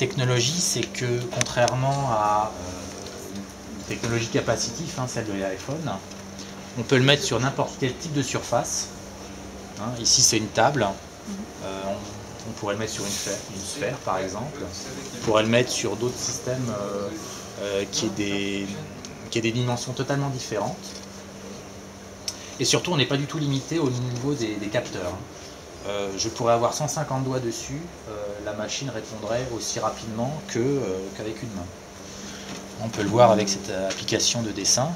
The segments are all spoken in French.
technologie, c'est que contrairement à une technologie capacitive, celle de l'iPhone, on peut le mettre sur n'importe quel type de surface. Ici c'est une table, on pourrait le mettre sur une sphère par exemple, on pourrait le mettre sur d'autres systèmes qui aient des dimensions totalement différentes. Et surtout on n'est pas du tout limité au niveau des capteurs. Je pourrais avoir 150 doigts dessus, la machine répondrait aussi rapidement qu'avec une main. On peut le voir avec cette application de dessin.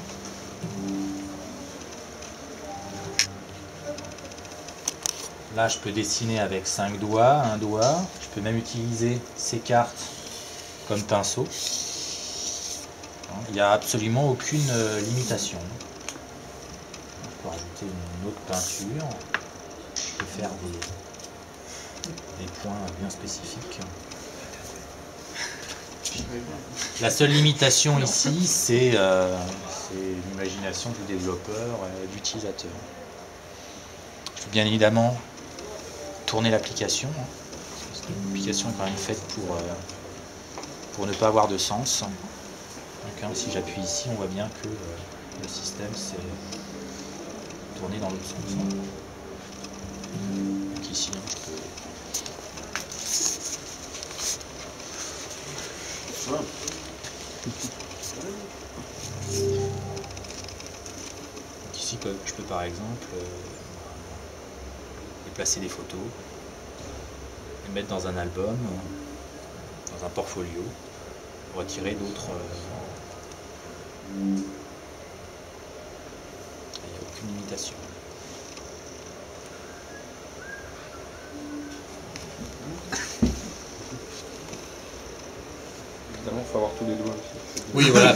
Là, je peux dessiner avec 5 doigts, un doigt. Je peux même utiliser ces cartes comme pinceau. Il n'y a absolument aucune limitation. Je peux rajouter une autre peinture. Je peux faire des points bien spécifiques. La seule limitation ici, c'est l'imagination du développeur et de l'utilisateur. Je peux bien évidemment tourner l'application, parce que l'application est quand même faite pour ne pas avoir de sens. Donc, si j'appuie ici, on voit bien que le système s'est tourné dans l'autre sens. Donc ici, je peux... Donc ici, je peux par exemple déplacer des photos, les mettre dans un album, dans un portfolio, retirer d'autres. Il n'y a aucune limitation. Évidemment, il faut avoir tous les doigts aussi. Oui, voilà.